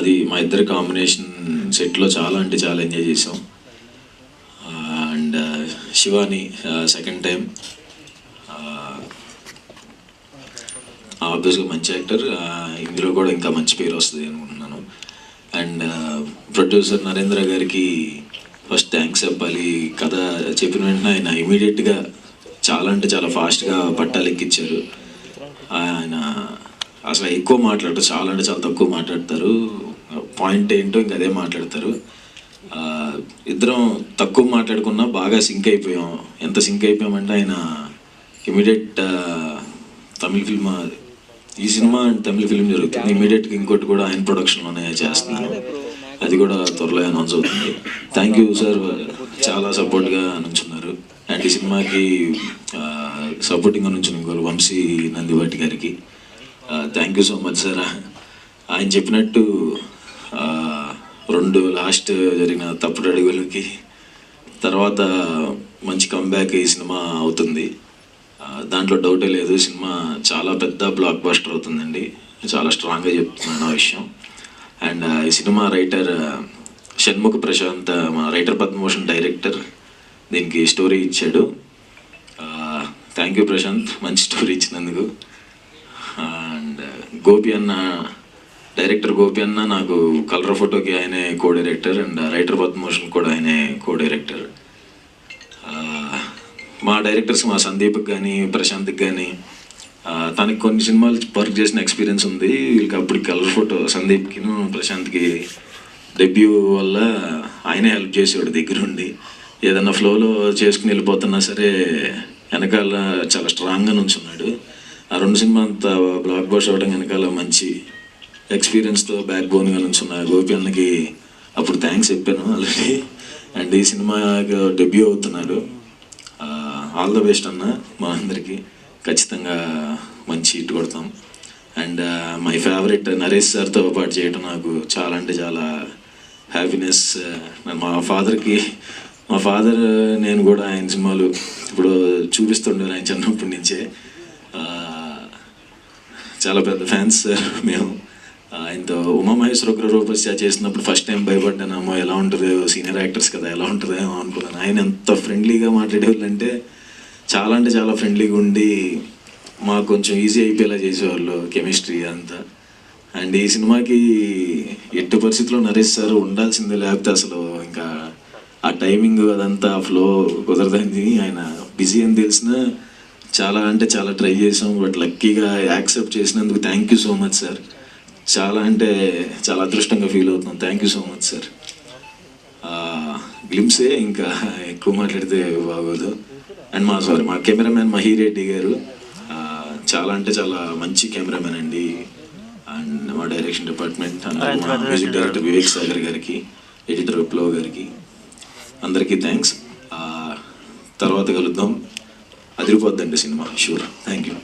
అది మా ఇద్దరి కాంబినేషన్ సెట్లో చాలా అంటే చాలా ఎంజాయ్ చేసాం. అండ్ శివాని సెకండ్ టైం ఆబ్వియస్గా మంచి యాక్టర్, ఇందులో కూడా ఇంకా మంచి పేరు వస్తుంది అనుకుంటున్నాను. అండ్ ప్రొడ్యూసర్ నరేంద్ర గారికి ఫస్ట్ థ్యాంక్స్ చెప్పాలి. కథ చెప్పిన వెంటనే ఆయన ఇమీడియట్గా చాలా అంటే చాలా ఫాస్ట్గా పట్టాలు ఎక్కించారు. ఆయన అసలు ఎక్కువ మాట్లాడతారు, చాలా అంటే చాలా తక్కువ మాట్లాడతారు. పాయింట్ ఏంటో ఇంక అదే మాట్లాడతారు. ఇద్దరం తక్కువ మాట్లాడుకున్నా బాగా సింక్ అయిపోయాం. ఎంత సింక్ అయిపోయామంటే ఆయన ఇమీడియట్ తమిళ ఫిల్మ్, ఈ సినిమా అండ్ తమిళ ఫిల్మ్ జరుగుతుంది, ఇమీడియట్గా ఇంకోటి కూడా ఆయన ప్రొడక్షన్లోనే చేస్తున్నాను. అది కూడా త్వరలో అనౌన్స్ అవుతుంది. థ్యాంక్ యూ సార్, చాలా సపోర్ట్గా నుంచున్నారు. అండ్ ఈ సినిమాకి సపోర్టింగ్గా నుంచున్న ఇంకోరు వంశీ నందివాటి గారికి thank you so much sir. ఆయన చెప్పినట్టు 2 లాస్ట్ జరిగిన తప్పుడు అడుగులకి తర్వాత మంచి కంబ్యాక్ ఈ సినిమా అవుతుంది. దాంట్లో డౌటే లేదు. సినిమా చాలా పెద్ద బ్లాక్ బస్టర్ అవుతుందండి, చాలా స్ట్రాంగ్గా చెప్తున్నాను ఆ విషయం. అండ్ ఈ సినిమా రైటర్ షణ్ముఖ ప్రశాంత్, మా రైటర్ పద్మభూషణ్ డైరెక్టర్ దీనికి స్టోరీ ఇచ్చాడు. థ్యాంక్ యూ ప్రశాంత్, మంచి స్టోరీ ఇచ్చినందుకు. అండ్ గోపి అన్న, డైరెక్టర్ గోపి అన్న నాకు కలర్ ఫోటోకి ఆయనే co director, and writer Padma Bhushan కూడా ఆయనే కో డైరెక్టర్. మా డైరెక్టర్స్ మా సందీప్కి కానీ ప్రశాంత్కి కానీ తనకి కొన్ని సినిమాలు వర్క్ చేసిన ఎక్స్పీరియన్స్ ఉంది. వీళ్ళకి అప్పుడు కలర్ ఫోటో సందీప్కి ప్రశాంత్కి డెబ్యూ వల్ల ఆయనే హెల్ప్ చేసేవాడు దగ్గరుండి. ఏదన్నా ఫ్లోలో చేసుకుని వెళ్ళిపోతున్నా సరే వెనకాల చాలా స్ట్రాంగ్గా నుంచున్నాడు. ఆ 2 సినిమా అంత బ్లాక్ బస్టర్ అవ్వడం వెనకాల మంచి ఎక్స్పీరియన్స్తో బ్యాక్ బోన్గా నుంచున్న గోపి అన్నకి అప్పుడు థ్యాంక్స్ చెప్పాను ఆల్రెడీ. అండ్ ఈ సినిమా డెబ్యూ అవుతున్నాడు. ఆల్ ద బెస్ట్ అన్న, మా అందరికీ ఖచ్చితంగా మంచి హిట్ కొడతాం. అండ్ మై ఫేవరెట్ నరేష్ సార్తో పాటు చేయడం నాకు చాలా అంటే చాలా హ్యాపీనెస్. మా ఫాదర్ నేను కూడా ఆయన సినిమాలు ఇప్పుడు చూపిస్తుండారు ఆయన చిన్నప్పటి నుంచే. చాలా పెద్ద ఫ్యాన్స్ సార్ మేము. ఆయనతో ఉమామహేశ్వర రూపస్య చేసినప్పుడు ఫస్ట్ టైం భయపడ్డాను, అమ్మో ఎలా ఉంటుందో, సీనియర్ యాక్టర్స్ కదా ఎలా ఉంటుందేమో అనుకున్నాను. ఆయన ఎంత ఫ్రెండ్లీగా మాట్లాడేవాళ్ళు అంటే చాలా ఫ్రెండ్లీగా ఉండి మాకు కొంచెం ఈజీ అయిపోయేలా చేసేవాళ్ళు కెమిస్ట్రీ అంతా. అండ్ ఈ సినిమాకి ఎట్టి పరిస్థితుల్లో నరేష్ సార్ ఉండాల్సిందే, లేకపోతే అసలు ఇంకా ఆ టైమింగ్ అదంతా ఫ్లో కుదరదని. ఆయన బిజీ అని తెలిసినా చాలా అంటే చాలా ట్రై చేసాం. బట్ లక్కీగా యాక్సెప్ట్ చేసినందుకు thank you so much sir. చాలా అంటే చాలా అదృష్టంగా ఫీల్ అవుతున్నాం. Thank you so much sir. Glimpse, ఇంకా ఎక్కువ మాట్లాడితే బాగోదు. అండ్ మా కెమెరామ్యాన్ మహిరెడ్డి గారు చాలా అంటే చాలా మంచి కెమెరామ్యాన్ అండి. అండ్ మా డైరెక్షన్ డిపార్ట్మెంట్, మా మ్యూజిక్ డైరెక్టర్ వివేక్ సాగర్ గారికి, ఎడిటర్ విప్లవ్ గారికి, అందరికీ థ్యాంక్స్. తర్వాత కలుద్దాం. అదిరిపోద్దండి సినిమా, షూర్. Thank you.